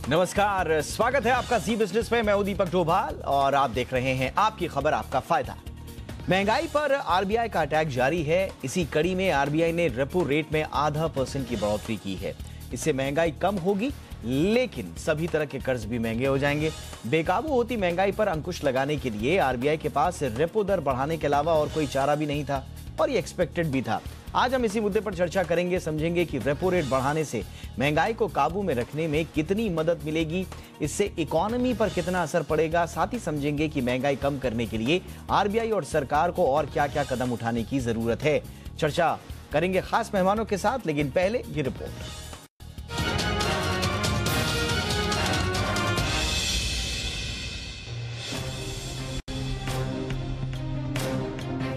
नमस्कार, स्वागत है आपका जी बिजनेस में। मैं हूं दीपक डोभाल और आप देख रहे हैं आपकी खबर आपका फायदा। महंगाई पर आरबीआई का अटैक जारी है। इसी कड़ी में आरबीआई ने रेपो रेट में ½ % की बढ़ोतरी की है। इससे महंगाई कम होगी, लेकिन सभी तरह के कर्ज भी महंगे हो जाएंगे। बेकाबू होती महंगाई पर अंकुश लगाने के लिए आरबीआई के पास रेपो दर बढ़ाने के अलावा और कोई चारा भी नहीं था और ये एक्सपेक्टेड भी था। आज हम इसी मुद्दे पर चर्चा करेंगे, समझेंगे कि रेपो रेट बढ़ाने से महंगाई को काबू में रखने में कितनी मदद मिलेगी, इससे इकोनॉमी पर कितना असर पड़ेगा। साथ ही समझेंगे कि महंगाई कम करने के लिए आरबीआई और सरकार को और क्या-क्या कदम उठाने की जरूरत है। चर्चा करेंगे खास मेहमानों के साथ, लेकिन पहले ये रिपोर्ट।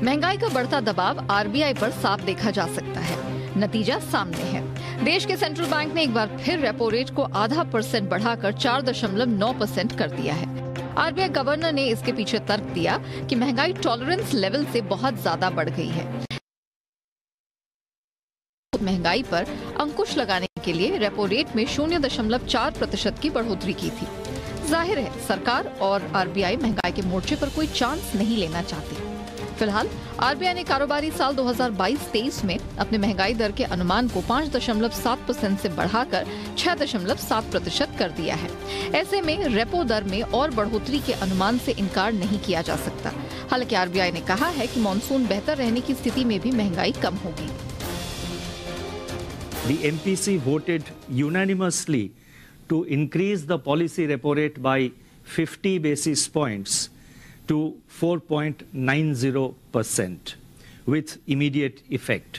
महंगाई का बढ़ता दबाव आरबीआई पर साफ देखा जा सकता है। नतीजा सामने है। देश के सेंट्रल बैंक ने एक बार फिर रेपो रेट को ½ % बढ़ाकर 4.9% कर दिया है। आरबीआई गवर्नर ने इसके पीछे तर्क दिया कि महंगाई टॉलरेंस लेवल से बहुत ज्यादा बढ़ गई है। महंगाई पर अंकुश लगाने के लिए रेपो रेट में 0.4% की बढ़ोतरी की थी। जाहिर है, सरकार और आरबीआई महंगाई के मोर्चे पर कोई चांस नहीं लेना चाहती। फिलहाल आरबीआई ने कारोबारी साल 2022-23 में अपने महंगाई दर के अनुमान को 5.7% से बढ़ाकर 6.7% कर दिया है। ऐसे में रेपो दर में और बढ़ोतरी के अनुमान से इनकार नहीं किया जा सकता। हालांकि आरबीआई ने कहा है कि मॉनसून बेहतर रहने की स्थिति में भी महंगाई कम होगी। The MPC voted unanimously to increase the policy repo rate by 50 basis points to 4.90% with immediate effect.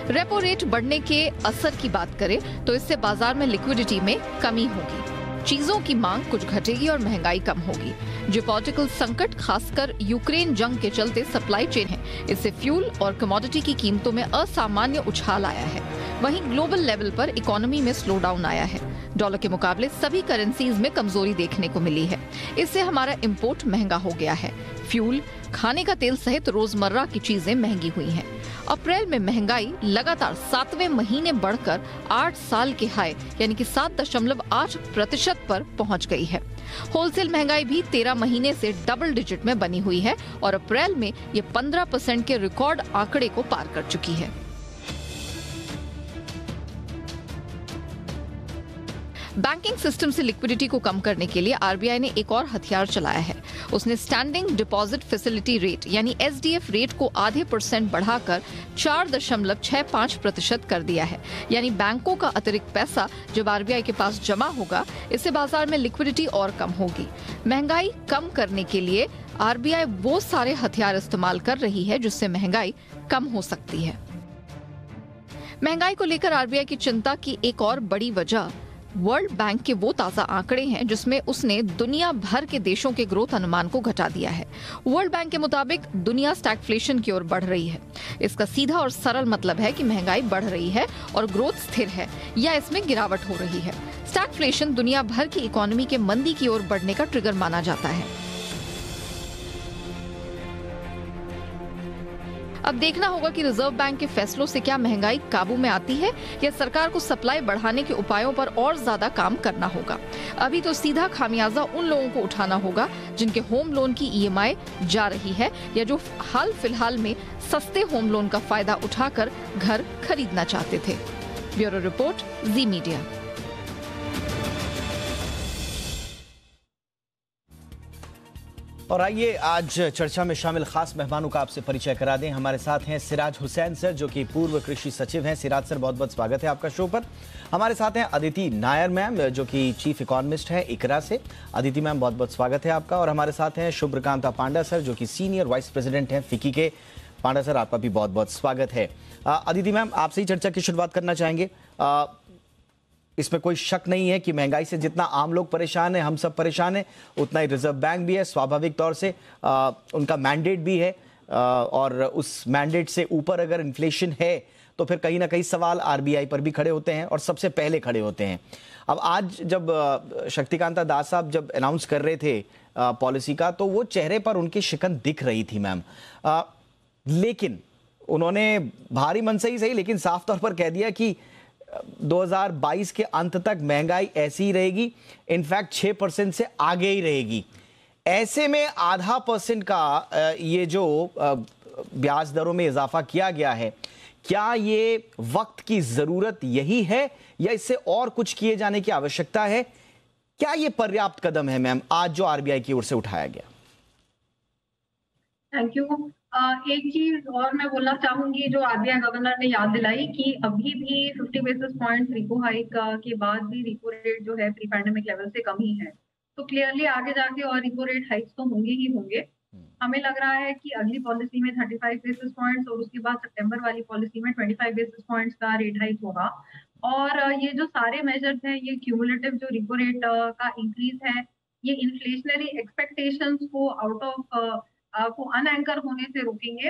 Repo rate बढ़ने के असर की बात करें तो इससे बाजार में लिक्विडिटी में कमी होगी। चीजों की मांग कुछ घटेगी और महंगाई कम होगी। जियोपॉलिटिकल संकट, खासकर यूक्रेन जंग के चलते सप्लाई चेन है, इससे फ्यूल और कमोडिटी की कीमतों में असामान्य उछाल आया है। वहीं ग्लोबल लेवल पर इकोनॉमी में स्लो डाउन आया है। डॉलर के मुकाबले सभी करेंसीज में कमजोरी देखने को मिली है। इससे हमारा इंपोर्ट महंगा हो गया है। फ्यूल, खाने का तेल सहित रोजमर्रा की चीजें महंगी हुई हैं। अप्रैल में महंगाई लगातार 7वें महीने बढ़कर 8 साल के हाई यानी कि 7.8% पर पहुंच गई है। होलसेल महंगाई भी 13 महीने से डबल डिजिट में बनी हुई है और अप्रैल में ये 15% के रिकॉर्ड आंकड़े को पार कर चुकी है। बैंकिंग सिस्टम से लिक्विडिटी को कम करने के लिए आरबीआई ने एक और हथियार चलाया है। उसने स्टैंडिंग डिपॉजिट फैसिलिटी रेट यानी एसडीएफ रेट को ½ % बढ़ाकर 4.65% कर दिया है। यानी बैंकों का अतिरिक्त पैसा जब आरबीआई के पास जमा होगा, इससे बाजार में लिक्विडिटी और कम होगी। महंगाई कम करने के लिए आरबीआई वो सारे हथियार इस्तेमाल कर रही है जिससे महंगाई कम हो सकती है। महंगाई को लेकर आरबीआई की चिंता की एक और बड़ी वजह वर्ल्ड बैंक के वो ताजा आंकड़े हैं जिसमें उसने दुनिया भर के देशों के ग्रोथ अनुमान को घटा दिया है। वर्ल्ड बैंक के मुताबिक दुनिया स्टैगफ्लेशन की ओर बढ़ रही है। इसका सीधा और सरल मतलब है कि महंगाई बढ़ रही है और ग्रोथ स्थिर है या इसमें गिरावट हो रही है। स्टैगफ्लेशन दुनिया भर की इकोनॉमी के मंदी की ओर बढ़ने का ट्रिगर माना जाता है। अब देखना होगा कि रिजर्व बैंक के फैसलों से क्या महंगाई काबू में आती है या सरकार को सप्लाई बढ़ाने के उपायों पर और ज्यादा काम करना होगा। अभी तो सीधा खामियाजा उन लोगों को उठाना होगा जिनके होम लोन की ईएमआई जा रही है या जो हाल फिलहाल में सस्ते होम लोन का फायदा उठाकर घर खरीदना चाहते थे। ब्यूरो रिपोर्ट, जी मीडिया। और आइए आज चर्चा में शामिल खास मेहमानों का आपसे परिचय करा दें। हमारे साथ हैं सिराज हुसैन सर, जो कि पूर्व कृषि सचिव हैं। सिराज सर, बहुत बहुत स्वागत है आपका शो पर। हमारे साथ हैं अदिति नायर मैम, जो कि चीफ इकोनॉमिस्ट हैं इकरा से। अदिति मैम, बहुत बहुत स्वागत है आपका। और हमारे साथ हैं शुभ्रकांता पांडा सर, जो कि सीनियर वाइस प्रेसिडेंट हैं फिक्की के। पांडा सर, आपका भी बहुत बहुत स्वागत है। अदिति मैम, आपसे ही चर्चा की शुरुआत करना चाहेंगे। इसमें कोई शक नहीं है कि महंगाई से जितना आम लोग परेशान हैं, हम सब परेशान हैं, उतना ही रिजर्व बैंक भी है। स्वाभाविक तौर से उनका मैंडेट भी है और उस मैंडेट से ऊपर अगर इन्फ्लेशन है तो फिर कहीं ना कहीं सवाल आरबीआई पर भी खड़े होते हैं और सबसे पहले खड़े होते हैं। अब आज जब शक्तिकांता दास साहब जब अनाउंस कर रहे थे पॉलिसी का, तो वो चेहरे पर उनकी शिकन दिख रही थी मैम, लेकिन उन्होंने भारी मन से ही सही लेकिन साफ तौर पर कह दिया कि 2022 के अंत तक महंगाई ऐसी ही रहेगी, इनफैक्ट 6% से आगे ही रहेगी। ऐसे में 0.5% का ये जो ब्याज दरों में इजाफा किया गया है, क्या ये वक्त की जरूरत यही है या इससे और कुछ किए जाने की आवश्यकता है? क्या ये पर्याप्त कदम है मैम आज जो आरबीआई की ओर से उठाया गया? Thank you. एक चीज और मैं बोलना चाहूंगी जो आरबीआई गवर्नर ने याद दिलाई कि अभी भी 50 बेसिस पॉइंट रिपो हाइक के बाद भी रिपो रेट जो है प्री पैंडेमिक लेवल से कम ही है। तो क्लियरली आगे जाके और रिपो रेट हाइक्स तो होंगे ही होंगे। हमें लग रहा है कि अगली पॉलिसी में 35 बेसिस पॉइंट्स और उसके बाद सितंबर वाली पॉलिसी में 25 बेसिस पॉइंट्स का रेट हाइक होगा। और ये जो सारे मेजर्स हैं, ये क्यूमुलेटिव जो रिपो रेट का इंक्रीज है, ये इन्फ्लेशनरी एक्सपेक्टेशंस को आउट ऑफ को अनएंकर होने से रोकेंगे।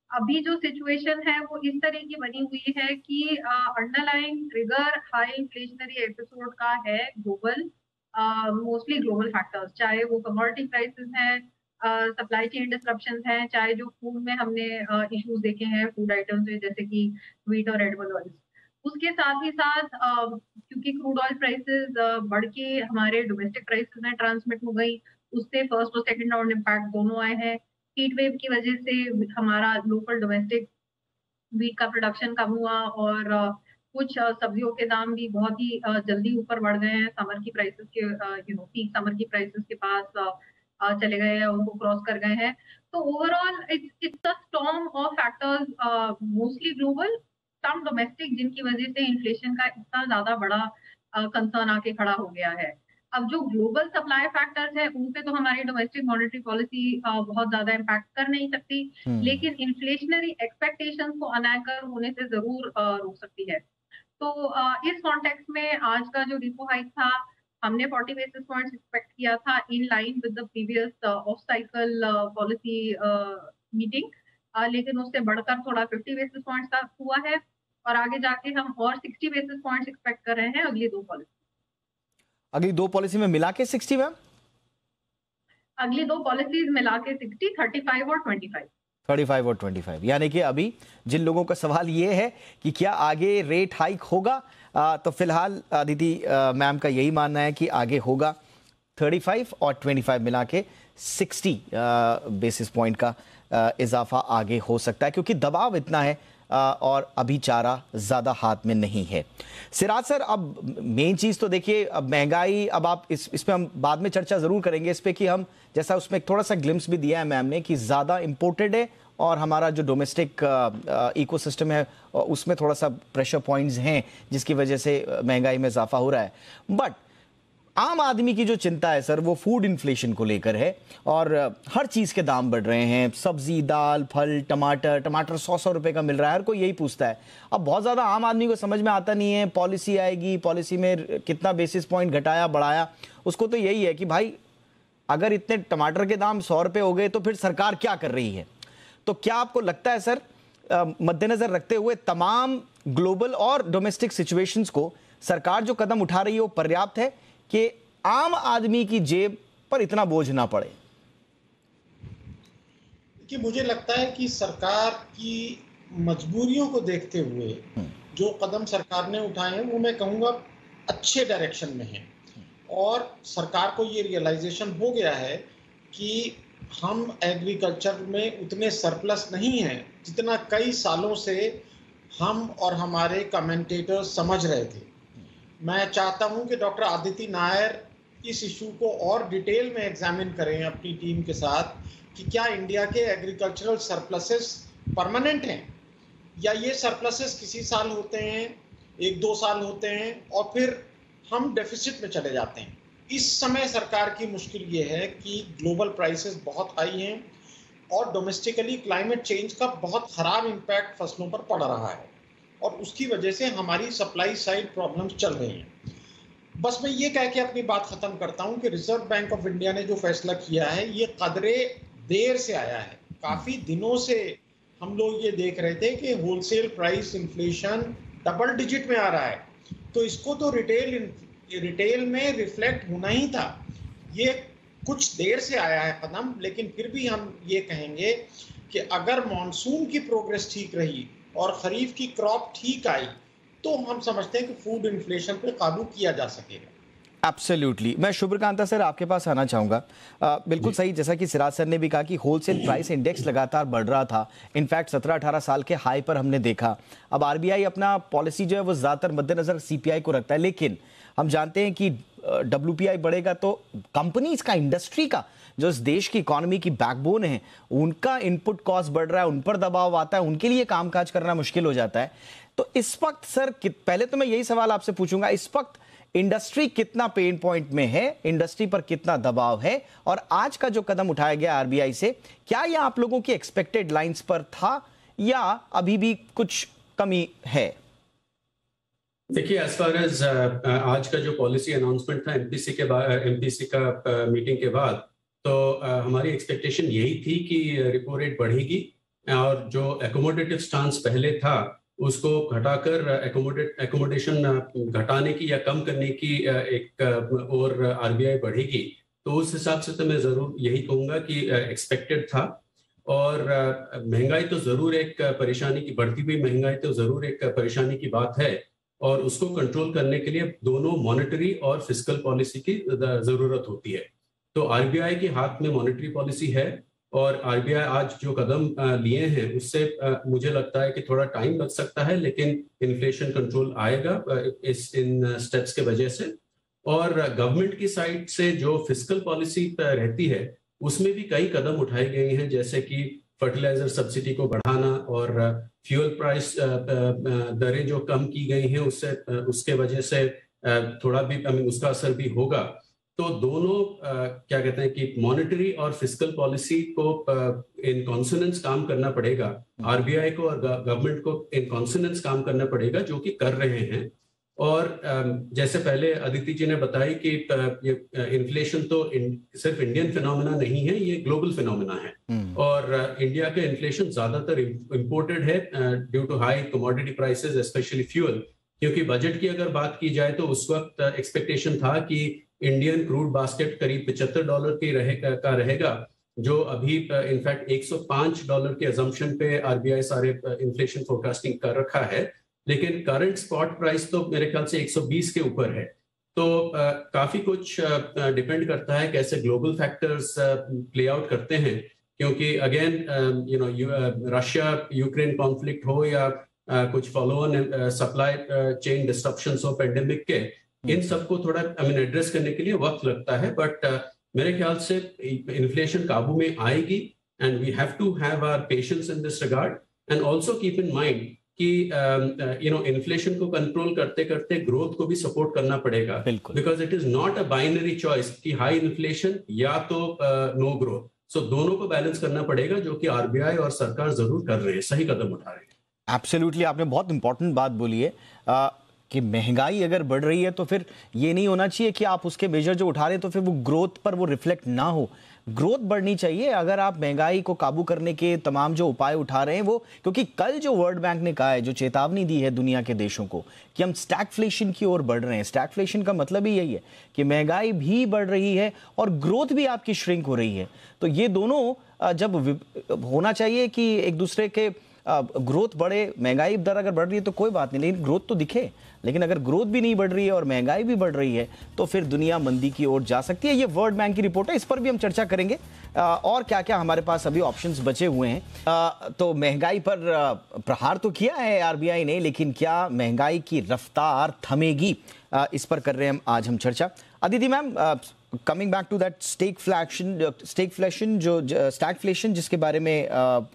अभी जो सिचुएशन है वो इस तरह की बनी हुई है कि underlying trigger high inflationary episode का है ग्लोबल, मोस्टली ग्लोबल फैक्टर्स, चाहे वो कमोडिटी प्राइसेस हैं, सप्लाई चेन डिसरप्शंस हैं, चाहे जो फूड में हमने इश्यूज देखे हैं फूड आइटम्स में जैसे कि व्हीट और एडिबल ऑयल्स। उसके साथ ही साथ क्योंकि क्रूड ऑयल प्राइसेस बढ़ के हमारे डोमेस्टिक प्राइसेस में ट्रांसमिट हो गई, उससे फर्स्ट और सेकंड राउंड इम्पैक्ट दोनों आए हैं। हीट वेव की वजह से हमारा लोकल डोमेस्टिक व्हीट का प्रोडक्शन कम हुआ और कुछ सब्जियों के दाम भी बहुत ही जल्दी ऊपर बढ़ गए हैं, समर की प्राइसेस के पीक समर की प्राइसेस के पास चले गए हैं, उनको क्रॉस कर गए हैं। तो overall it's a storm of factors, mostly global, some domestic, जिनकी वजह से इन्फ्लेशन का इतना ज्यादा बड़ा कंसर्न आके खड़ा हो गया है। अब जो ग्लोबल सप्लाई फैक्टर्स है उन पे तो हमारी डोमेस्टिक मॉनेटरी पॉलिसी बहुत ज्यादा इम्पैक्ट कर नहीं सकती, लेकिन इन्फ्लेशनरी एक्सपेक्टेशंस को अनएंकर होने से जरूर रोक सकती है। तो इस कॉन्टेक्स्ट में आज का जो रिपो हाइक था, हमने 40 बेसिस पॉइंट्स एक्सपेक्ट किया था in line with the previous of cycle policy meeting, लेकिन उससे बढ़कर थोड़ा 50 बेसिस पॉइंट्स का हुआ है और आगे जाके हम और 60 बेसिस पॉइंट्स एक्सपेक्ट कर रहे हैं अगली दो पॉलिसी में मिला के 60 मैम? अगली दो पॉलिसीज मिला के 60, 35 और 25। 35 और 25, यानी कि अभी जिन लोगों का सवाल ये है कि क्या आगे रेट हाइक होगा, तो फिलहाल अदिति मैम का यही मानना है कि आगे होगा। 35 और 25 मिला के 60 बेसिस पॉइंट का इजाफा आगे हो सकता है, क्योंकि दबाव इतना है और अभी चारा ज़्यादा हाथ में नहीं है। सिराज सर, अब मेन चीज़ तो देखिए, अब महंगाई, अब आप इस पे हम बाद में चर्चा ज़रूर करेंगे इस पे कि हम, जैसा उसमें थोड़ा सा ग्लिम्स भी दिया है मैम ने कि ज़्यादा इम्पोर्टेड है और हमारा जो डोमेस्टिक इकोसिस्टम है उसमें थोड़ा सा प्रेशर पॉइंट्स हैं जिसकी वजह से महंगाई में इजाफा हो रहा है। बट आम आदमी की जो चिंता है सर, वो फूड इन्फ्लेशन को लेकर है और हर चीज़ के दाम बढ़ रहे हैं। सब्जी, दाल, फल, टमाटर 100 रुपए का मिल रहा है, हर कोई यही पूछता है। अब बहुत ज़्यादा आम आदमी को समझ में आता नहीं है, पॉलिसी आएगी, पॉलिसी में कितना बेसिस पॉइंट घटाया बढ़ाया, उसको तो यही है कि भाई अगर इतने टमाटर के दाम 100 रुपये हो गए तो फिर सरकार क्या कर रही है। तो क्या आपको लगता है सर, मद्देनजर रखते हुए तमाम ग्लोबल और डोमेस्टिक सिचुएशंस को सरकार जो कदम उठा रही है वो पर्याप्त है कि आम आदमी की जेब पर इतना बोझ ना पड़े? कि मुझे लगता है कि सरकार की मजबूरियों को देखते हुए जो कदम सरकार ने उठाए हैं वो मैं कहूँगा अच्छे डायरेक्शन में हैं, और सरकार को ये रियलाइजेशन हो गया है कि हम एग्रीकल्चर में उतने सरप्लस नहीं हैं जितना कई सालों से हम और हमारे कमेंटेटर्स समझ रहे थे। मैं चाहता हूं कि डॉक्टर आदिति नायर इस इशू को और डिटेल में एग्जामिन करें अपनी टीम के साथ कि क्या इंडिया के एग्रीकल्चरल सरप्लसेस परमानेंट हैं या ये सरप्लसेस किसी साल होते हैं, 1-2 साल होते हैं और फिर हम डेफिसिट में चले जाते हैं। इस समय सरकार की मुश्किल ये है कि ग्लोबल प्राइसेस बहुत हाई हैं और डोमेस्टिकली क्लाइमेट चेंज का बहुत ख़राब इम्पैक्ट फसलों पर पड़ रहा है और उसकी वजह से हमारी सप्लाई साइड प्रॉब्लम्स चल रही हैं। बस मैं ये कह के अपनी बात ख़त्म करता हूँ कि रिजर्व बैंक ऑफ इंडिया ने जो फैसला किया है ये कदरे देर से आया है। काफ़ी दिनों से हम लोग ये देख रहे थे कि wholesale price inflation double digit में आ रहा है, तो इसको तो रिटेल में रिफ्लेक्ट होना ही था। ये कुछ देर से आया है कदम, लेकिन फिर भी हम ये कहेंगे कि अगर मॉनसून की प्रोग्रेस ठीक रही और खरीफ की क्रॉप ठीक आई तो हम समझते हैं कि फूड इन्फ्लेशन पे काबू किया जा सकेगा। एब्सोल्युटली। मैं शुभ्रकांता सर आपके पास आना चाहूंगा। बिल्कुल सही, जैसा कि सिराज सर ने भी कहा कि होलसेल प्राइस इंडेक्स लगातार बढ़ रहा था। इनफैक्ट 17-18 साल के हाई पर हमने देखा। अब आरबीआई अपना पॉलिसी जो है वो ज्यादातर मद्देनजर सीपीआई को रखता है, लेकिन हम जानते हैं कि डब्ल्यूपीआई बढ़ेगा तो कंपनीज का, इंडस्ट्री का, जो इस देश की इकोनॉमी की बैकबोन है, उनका इनपुट कॉस्ट बढ़ रहा है, उन पर दबाव आता है, उनके लिए कामकाज करना मुश्किल हो जाता है। तो इस वक्त सर, पहले तो मैं यही सवाल आपसे पूछूंगा, इस वक्त इंडस्ट्री कितना पेन पॉइंट में है, इंडस्ट्री पर कितना दबाव है, और आज का जो कदम उठाया गया आरबीआई से, क्या यह आप लोगों की एक्सपेक्टेड लाइंस पर था या अभी भी कुछ कमी है? देखिए, एज फार एज आज का जो पॉलिसी अनाउंसमेंट था एमपीसी का मीटिंग के बाद, तो हमारी एक्सपेक्टेशन यही थी कि रिपो रेट बढ़ेगी और जो एकोमोडेटिव स्टांस पहले था उसको घटाकर एकोमोडेशन घटाने की या कम करने की एक और आरबीआई बढ़ेगी। तो उस हिसाब से तो मैं जरूर यही कहूंगा कि एक्सपेक्टेड था। और महंगाई तो जरूर एक परेशानी की, बढ़ती हुई महंगाई तो जरूर एक परेशानी की बात है, और उसको कंट्रोल करने के लिए दोनों मॉनेटरी और फिस्कल पॉलिसी की जरूरत होती है। तो आरबीआई के हाथ में मॉनेटरी पॉलिसी है, और आरबीआई आज जो कदम लिए हैं उससे मुझे लगता है कि थोड़ा टाइम लग सकता है, लेकिन इन्फ्लेशन कंट्रोल आएगा इन स्टेप्स के वजह से। और गवर्नमेंट की साइड से जो फिस्कल पॉलिसी रहती है उसमें भी कई कदम उठाए गए हैं, जैसे कि फर्टिलाइजर सब्सिडी को बढ़ाना और फ्यूल प्राइस दरें जो कम की गई हैं उसके वजह से थोड़ा भी उसका असर भी होगा। तो दोनों क्या कहते हैं कि मॉनेटरी और फिस्कल पॉलिसी को इन कॉन्सोनेंस काम करना पड़ेगा, आरबीआई को और गवर्नमेंट को इन कॉन्सोनेंस काम करना पड़ेगा, जो कि कर रहे हैं। और जैसे पहले अदिति जी ने बताई कि इन्फ्लेशन तो सिर्फ इंडियन फिनोमेना नहीं है, ये ग्लोबल फिनोमेना है। और इंडिया का इन्फ्लेशन ज्यादातर इम्पोर्टेड है due to high commodity prices, specially fuel. क्योंकि बजट की अगर बात की जाए तो उस वक्त एक्सपेक्टेशन था कि इंडियन क्रूड बास्केट करीब $75 का रहेगा, जो अभी इनफैक्ट $105 के अजम्पशन पे आरबीआई सारे इन्फ्लेशन फोरकास्टिंग कर रखा है, लेकिन करंट स्पॉट प्राइस तो मेरे ख्याल से 120 के ऊपर है। तो काफी कुछ डिपेंड करता है कैसे ग्लोबल फैक्टर्स प्ले आउट करते हैं, क्योंकि अगेन रशिया यूक्रेन कॉन्फ्लिक्ट हो या कुछ follow on supply chain disruptions हो पेंडेमिक के, इन सबको थोड़ा एड्रेस करने के लिए वक्त लगता है। बट मेरे ख्याल से इन्फ्लेशन काबू में आएगी, and we have to have our patience in this regard, and also keep in mind कि इन्फ्लेशन को कंट्रोल करते करते ग्रोथ को भी सपोर्ट करना पड़ेगा, because it is not a binary choice कि हाई इन्फ्लेशन या तो नो ग्रोथ। सो दोनों को बैलेंस करना पड़ेगा, जो कि आरबीआई और सरकार जरूर कर रहे हैं, सही कदम उठा रहे हैं। एब्सोल्युटली, आपने बहुत इंपॉर्टेंट बात बोली है कि महंगाई अगर बढ़ रही है तो फिर ये नहीं होना चाहिए कि आप उसके मेजर जो उठा रहे हैं तो फिर वो ग्रोथ पर वो रिफ्लेक्ट ना हो। ग्रोथ बढ़नी चाहिए अगर आप महंगाई को काबू करने के तमाम जो उपाय उठा रहे हैं वो, क्योंकि कल जो वर्ल्ड बैंक ने कहा है, जो चेतावनी दी है दुनिया के देशों को कि हम स्टैगफ्लेशन की ओर बढ़ रहे हैं। स्टैगफ्लेशन का मतलब ही यही है कि महंगाई भी बढ़ रही है और ग्रोथ भी आपकी श्रिंक हो रही है। तो ये दोनों जब होना चाहिए कि एक दूसरे के ग्रोथ बढ़े, महंगाई दर अगर बढ़ रही है तो कोई बात नहीं, लेकिन ग्रोथ तो दिखे। लेकिन अगर ग्रोथ भी नहीं बढ़ रही है और महंगाई भी बढ़ रही है तो फिर दुनिया मंदी की ओर जा सकती है। ये वर्ल्ड बैंक की रिपोर्ट है, इस पर भी हम चर्चा करेंगे और क्या क्या हमारे पास अभी ऑप्शंस बचे हुए हैं। तो महंगाई पर प्रहार तो किया है आरबीआई ने, लेकिन क्या महंगाई की रफ्तार थमेगी, इस पर कर रहे हैं आज हम चर्चा। Aditi ma'am, coming back to that stagflation जिसके बारे में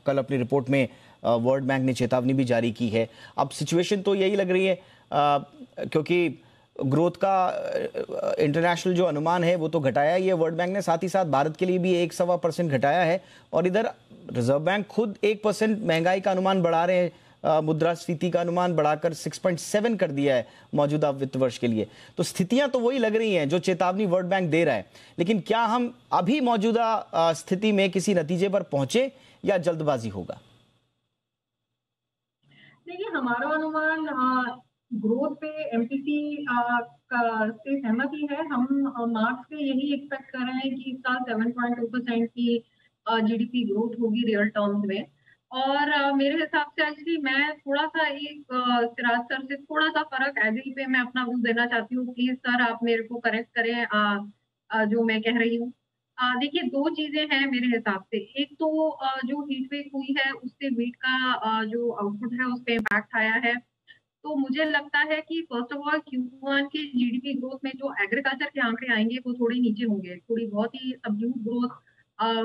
कल अपनी रिपोर्ट में वर्ल्ड बैंक ने चेतावनी भी जारी की है। अब सिचुएशन तो यही लग रही है क्योंकि ग्रोथ का इंटरनेशनल जो अनुमान है वो तो घटाया ही है वर्ल्ड बैंक ने, साथ ही साथ भारत के लिए भी 1.25% घटाया है, और इधर रिजर्व बैंक खुद 1% महंगाई का अनुमान बढ़ा रहे हैं। मुद्रास्फीति का अनुमान बढ़ाकर 6.7 कर दिया है मौजूदा वित्त वर्ष के लिए। तो स्थितियां तो वही लग रही हैं जो चेतावनी वर्ल्ड बैंक दे रहा है, लेकिन क्या हम अभी मौजूदा स्थिति में किसी नतीजे पर पहुंचे या जल्दबाजी होगा? देखिए, हमारा अनुमान ग्रोथ पे एमपीसी से सहमत ही है। हम मार्च से यही एक्सपेक्ट कर रहे हैं कि इस साल 7.2% की जीडीपी ग्रोथ होगी रियल टर्म्स में। और मेरे हिसाब से एक्चुअली मैं थोड़ा सा एक सिराज सर से थोड़ा सा फर्क एग्री पे मैं अपना व्यू देना चाहती हूँ। प्लीज सर आप मेरे को करेक्ट करें जो मैं कह रही हूँ। देखिए दो चीजें हैं मेरे हिसाब से। एक तो जो हीट वेव हुई है उससे वीट का जो आउटपुट है उस पर इम्पैक्ट आया है। तो मुझे लगता है कि फर्स्ट ऑफ ऑल Q1 के जीडीपी ग्रोथ में जो एग्रीकल्चर के आंकड़े आएंगे वो थोड़े नीचे होंगे, थोड़ी बहुत ही सबड्यूड ग्रोथ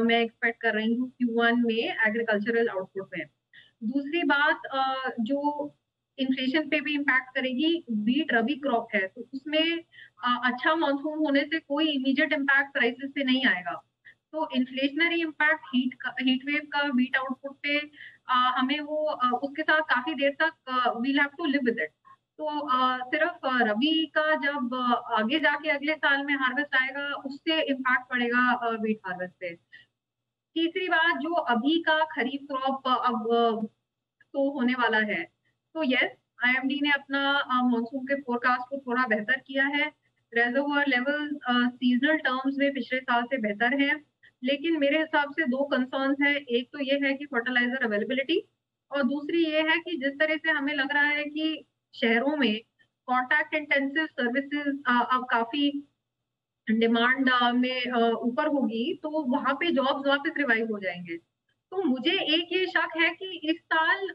मैं एक्सपेक्ट कर रही हूँ Q1 में एग्रीकल्चरल आउटपुट में। दूसरी बात जो इन्फ्लेशन पे भी इम्पैक्ट करेगी, व्हीट रबी क्रॉप है तो उसमें अच्छा मानसून होने से कोई इमीडिएट इम्पैक्ट प्राइसेस पे नहीं आएगा। तो इन्फ्लेशनरी इम्पैक्ट हीट वेव का व्हीट आउटपुट पे हमें वो उसके साथ काफी देर तक will have to live with it. तो सिर्फ रबी का जब आगे जाके अगले साल में हार्वेस्ट आएगा उससे इम्पैक्ट पड़ेगा व्हीट हार्वेस्ट पे। तीसरी बात जो अभी का खरीफ क्रॉप अब तो होने वाला है, तो यस आईएमडी ने अपना मॉनसून के फोरकास्ट को थोड़ा बेहतर किया है। रेजर्वोयर लेवल सीजनल टर्म्स में पिछले साल से बेहतर है, लेकिन मेरे हिसाब से दो कंसर्न्स हैं। एक तो ये है कि फर्टिलाइजर अवेलेबिलिटी, और दूसरी ये है कि जिस तरह से हमें लग रहा है कि शहरों में कॉन्टैक्ट इंटेंसिव सर्विसेज अब काफी डिमांड में ऊपर होगी, तो वहां पे जॉब्स वापस रिवाइव हो जाएंगे। तो मुझे एक ये शक है कि इस साल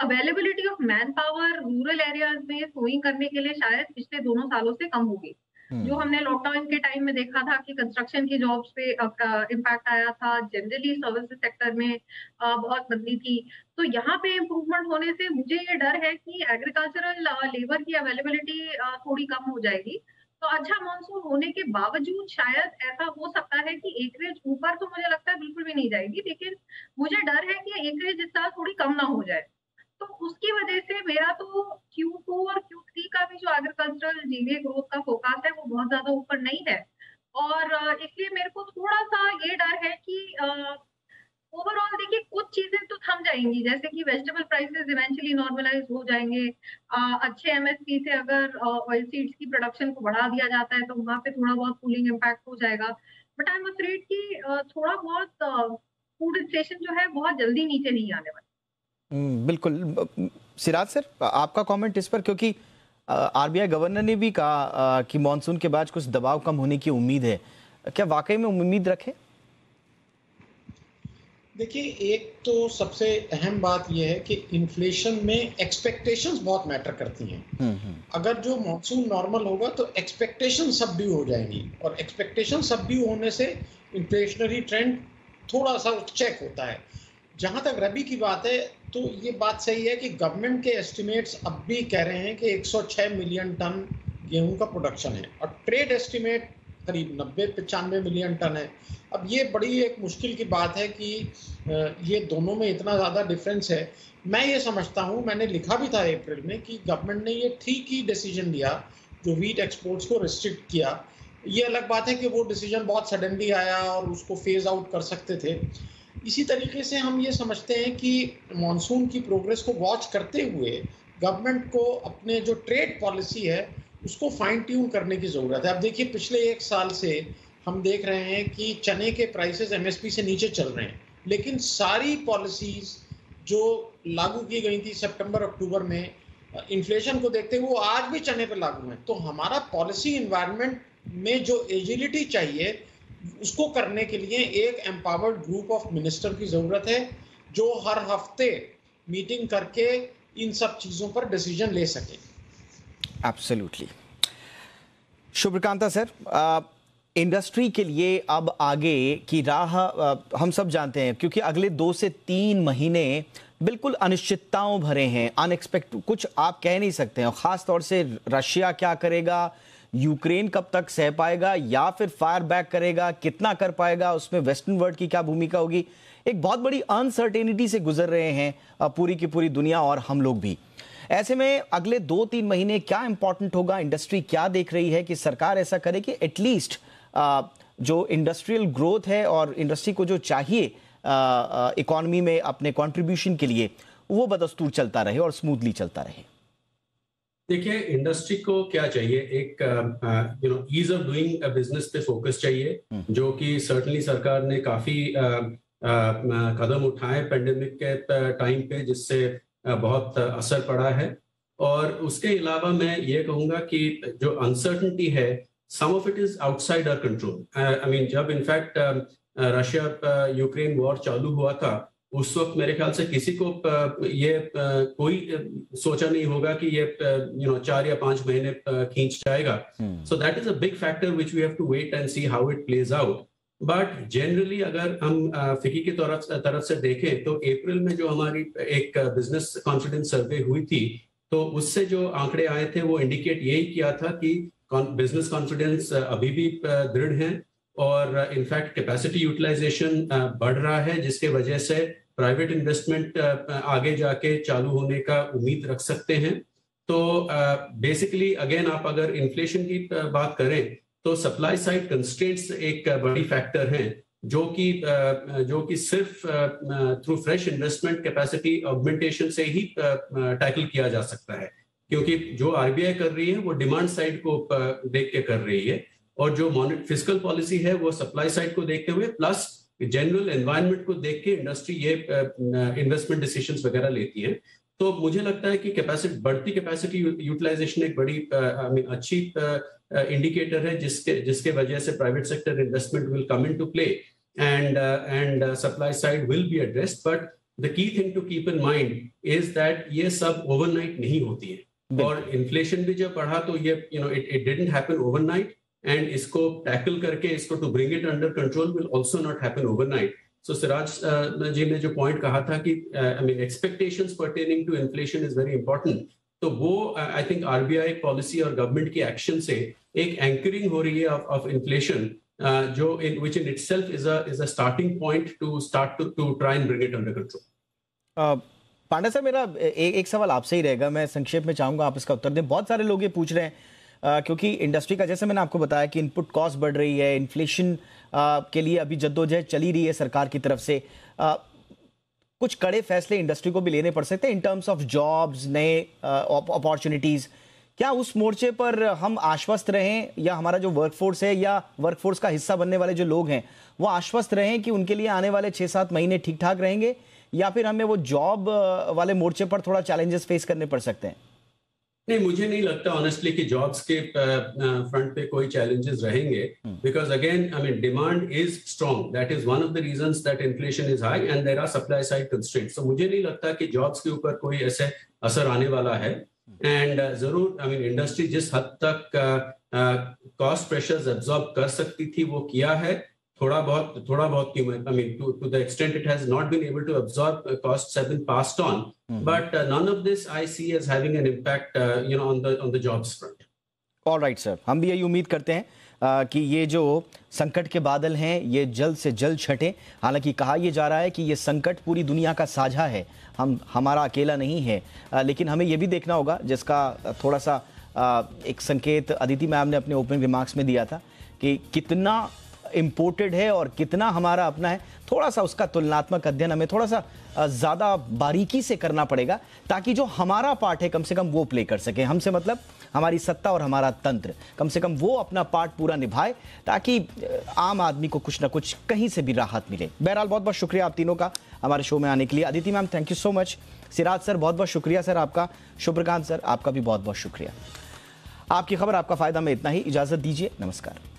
availability of man power rural areas में सोइंग करने के लिए शायद पिछले दोनों सालों से कम होगी। जो हमने लॉकडाउन के टाइम में देखा था कि कंस्ट्रक्शन की जॉब्स पे इम्पैक्ट आया था, जनरली सर्विसेज सेक्टर में बहुत मंदी थी। तो यहाँ पे इम्प्रूवमेंट होने से मुझे ये डर है कि एग्रीकल्चरल लेबर की अवेलेबिलिटी थोड़ी कम हो जाएगी। तो अच्छा मानसून होने के बावजूद शायद ऐसा हो सकता है कि एकरेज ऊपर तो मुझे लगता है बिल्कुल भी नहीं जाएगी, लेकिन मुझे डर है कि एकरेज इस साल थोड़ी कम ना हो जाए। तो उसकी वजह से मेरा तो Q2 और Q3 का भी जो एग्रीकल्चरल जीडीपी ग्रोथ का फोकस है वो बहुत ज्यादा ऊपर नहीं है। और इसलिए मेरे को थोड़ा सा ये डर है कि ओवरऑल देखिए कुछ चीजें तो थम जाएंगी, जैसे कि वेजिटेबल प्राइसेस इवेंचुअली नॉर्मलाइज हो जाएंगे। अच्छे एमएसपी से अगर ऑयल सीड्स की प्रोडक्शन को बढ़ा दिया जाता है तो वहां पे थोड़ा बहुत कूलिंग इम्पैक्ट हो जाएगा। बट आई एम अफ्रेड कि थोड़ा बहुत फूड इन्फ्लेशन जो है बहुत जल्दी नीचे नहीं आने वाला। बिल्कुल। सिराज सर आपका कमेंट इस पर, क्योंकि आरबीआई गवर्नर ने भी कहा कि मॉनसून के बाद कुछ दबाव कम होने की उम्मीद है, क्या वाकई में उम्मीद रखें? देखिए एक तो सबसे अहम बात यह है कि इन्फ्लेशन में एक्सपेक्टेशंस बहुत मैटर करती हैं। अगर जो मॉनसून नॉर्मल होगा तो एक्सपेक्टेशन सबड्यू हो जाएंगी, और एक्सपेक्टेशन सबड्यू होने से इन्फ्लेशनरी ट्रेंड थोड़ा सा चेक होता है। जहां तक रबी की बात है तो ये बात सही है कि गवर्नमेंट के एस्टिमेट्स अब भी कह रहे हैं कि 106 मिलियन टन गेहूं का प्रोडक्शन है, और ट्रेड एस्टिमेट करीब 90-95 मिलियन टन है। अब ये बड़ी एक मुश्किल की बात है कि ये दोनों में इतना ज़्यादा डिफरेंस है। मैं ये समझता हूँ, मैंने लिखा भी था अप्रैल में, कि गवर्नमेंट ने ये ठीक ही डिसीजन लिया जो व्हीट एक्सपोर्ट्स को रिस्ट्रिक्ट किया। ये अलग बात है कि वो डिसीजन बहुत सडनली आया और उसको फेज आउट कर सकते थे। इसी तरीके से हम ये समझते हैं कि मॉनसून की प्रोग्रेस को वॉच करते हुए गवर्नमेंट को अपने जो ट्रेड पॉलिसी है उसको फाइन ट्यून करने की ज़रूरत है। अब देखिए पिछले एक साल से हम देख रहे हैं कि चने के प्राइसेस एमएसपी से नीचे चल रहे हैं, लेकिन सारी पॉलिसीज जो लागू की गई थी सितंबर अक्टूबर में इन्फ्लेशन को देखते हुए वो आज भी चने पे लागू हैं। तो हमारा पॉलिसी इन्वायरमेंट में जो एजिलिटी चाहिए उसको करने के लिए एक एम्पावर्ड ग्रुप ऑफ मिनिस्टर की ज़रूरत है जो हर हफ्ते मीटिंग करके इन सब चीज़ों पर डिसीजन ले सके। एब्सोल्युटली। शुभकांता सर, इंडस्ट्री के लिए अब आगे की राह हम सब जानते हैं, क्योंकि अगले 2 से 3 महीने बिल्कुल अनिश्चितताओं भरे हैं, अनएक्सपेक्टेड, कुछ आप कह नहीं सकते हैं। और ख़ास तौर से रशिया क्या करेगा, यूक्रेन कब तक सह पाएगा या फिर फायर बैक करेगा, कितना कर पाएगा, उसमें वेस्टर्न वर्ल्ड की क्या भूमिका होगी, एक बहुत बड़ी अनसर्टेनिटी से गुजर रहे हैं पूरी की पूरी दुनिया और हम लोग भी। ऐसे में अगले 2-3 महीने क्या इंपॉर्टेंट होगा, इंडस्ट्री क्या देख रही है कि सरकार ऐसा करे कि एटलीस्ट जो इंडस्ट्रियल ग्रोथ है और इंडस्ट्री को जो चाहिए इकोनॉमी में अपने कंट्रीब्यूशन के लिए, वो बदस्तूर चलता रहे और स्मूथली चलता रहे। देखिए इंडस्ट्री को क्या चाहिए, एक ईज ऑफ डूइंग बिजनेस पे फोकस चाहिए, जो कि सर्टनली सरकार ने काफी कदम उठाए पेंडेमिक के टाइम पे, जिससे बहुत असर पड़ा है। और उसके अलावा मैं ये कहूँगा कि जो अनसर्टनिटी है, some of it is outside our control. I mean, जब इनफैक्ट रशिया यूक्रेन वॉर चालू हुआ था, उस वक्त मेरे ख्याल से किसी को ये कोई सोचा नहीं होगा कि ये 4 या 5 महीने खींच जाएगा। So that is a big factor which we have to wait and see how it plays out. But generally अगर हम फिकी की तरफ से देखें तो अप्रैल में जो हमारी एक बिजनेस कॉन्फिडेंस सर्वे हुई थी, तो उससे जो आंकड़े आए थे वो इंडिकेट यही किया था कि बिजनेस कॉन्फिडेंस अभी भी दृढ़ है और इनफैक्ट कैपेसिटी यूटिलाइजेशन बढ़ रहा है, जिसके वजह से प्राइवेट इन्वेस्टमेंट आगे जाके चालू होने का उम्मीद रख सकते हैं। तो बेसिकली अगेन आप अगर इन्फ्लेशन की बात करें तो सप्लाई साइड कंस्ट्रेंट्स एक बड़ी फैक्टर हैं, जो कि सिर्फ through fresh investment capacity augmentation से ही टैकल किया जा सकता है, क्योंकि जो आरबीआई कर रही है वो डिमांड साइड को देख के कर रही है, और जो फिस्कल पॉलिसी है वो सप्लाई साइड को देखते हुए प्लस जनरल एनवायरनमेंट को देख के इंडस्ट्री ये इन्वेस्टमेंट डिसीजंस वगैरह लेती है। तो मुझे लगता है कि बढ़ती कैपेसिटी यूटिलाइजेशन एक बड़ी अच्छी इंडिकेटर है, जिसके वजह से private sector investment will come into play and supply side will be addressed. But the key thing to keep in mind is that ये सब ओवरनाइट नहीं होती है, और इन्फ्लेशन भी जब बढ़ा तो ये it didn't happen overnight, and इसको टैकल करके इसको to bring it under control will also not happen overnight. So Siraj ji ने जो पॉइंट कहा था कि I mean expectations pertaining to inflation is very important, तो वो आई थिंक आरबीआई पॉलिसी और गवर्नमेंट की एक्शन से एक एंकरिंग हो रही है ऑफ इन्फ्लेशन, जो which in itself is a starting point to try and bring it under control. Pandey साहब, मेरा एक सवाल आपसे ही रहेगा, मैं संक्षेप में चाहूंगा आप इसका उत्तर दें। बहुत सारे लोग ये पूछ रहे हैं क्योंकि इंडस्ट्री का, जैसे मैंने आपको बताया कि इनपुट कॉस्ट बढ़ रही है, इन्फ्लेशन के लिए अभी जद्दोजहद चली रही है सरकार की तरफ से, कुछ कड़े फैसले इंडस्ट्री को भी लेने पड़ सकते हैं इन टर्म्स ऑफ जॉब्स, नए अपॉर्चुनिटीज। क्या उस मोर्चे पर हम आश्वस्त रहें, या हमारा जो वर्कफोर्स है या वर्कफोर्स का हिस्सा बनने वाले जो लोग हैं वो आश्वस्त रहें कि उनके लिए आने वाले 6-7 महीने ठीक ठाक रहेंगे, या फिर हमें वो जॉब वाले मोर्चे पर थोड़ा चैलेंजेस फेस करने पड़ सकते हैं? नहीं, मुझे नहीं लगता ऑनेस्टली कि जॉब्स के फ्रंट पे कोई चैलेंजेस रहेंगे, because again I mean demand is strong, that is one of the reasons that inflation is high and there are supply side constraints. तो मुझे नहीं लगता कि जॉब्स के ऊपर कोई ऐसे असर आने वाला है। एंड जरूर आई मीन इंडस्ट्री जिस हद तक कॉस्ट प्रेशर्स एब्जॉर्ब कर सकती थी वो किया है, थोड़ा बहुत I mean, to the extent it has not been able to absorb costs have been passed on, but none of this I see as having an impact, on the jobs front. All right, sir. हम भी यही उम्मीद करते हैं कि ये जो संकट के बादल हैं ये जल्द से जल्द छटें। हालांकि कहा यह जा रहा है कि ये संकट पूरी दुनिया का साझा है, हमारा अकेला नहीं है, लेकिन हमें ये भी देखना होगा, जिसका थोड़ा सा एक संकेत अदिति मैम ने अपने ओपनिंग रिमार्क्स में दिया था कि कितना इम्पोर्टेड है और कितना हमारा अपना है। थोड़ा सा उसका तुलनात्मक अध्ययन हमें थोड़ा सा ज़्यादा बारीकी से करना पड़ेगा, ताकि जो हमारा पार्ट है कम से कम वो प्ले कर सके। हमसे मतलब हमारी सत्ता और हमारा तंत्र, कम से कम वो अपना पार्ट पूरा निभाए, ताकि आम आदमी को कुछ ना कुछ कहीं से भी राहत मिले। बहरहाल बहुत बहुत शुक्रिया आप तीनों का हमारे शो में आने के लिए। Aditi ma'am, thank you so much. Siraj sir, बहुत बहुत शुक्रिया सर आपका। शुभ्रकांत सर, आपका भी बहुत बहुत शुक्रिया। आपकी खबर, आपका फायदा में इतना ही। इजाज़त दीजिए, नमस्कार।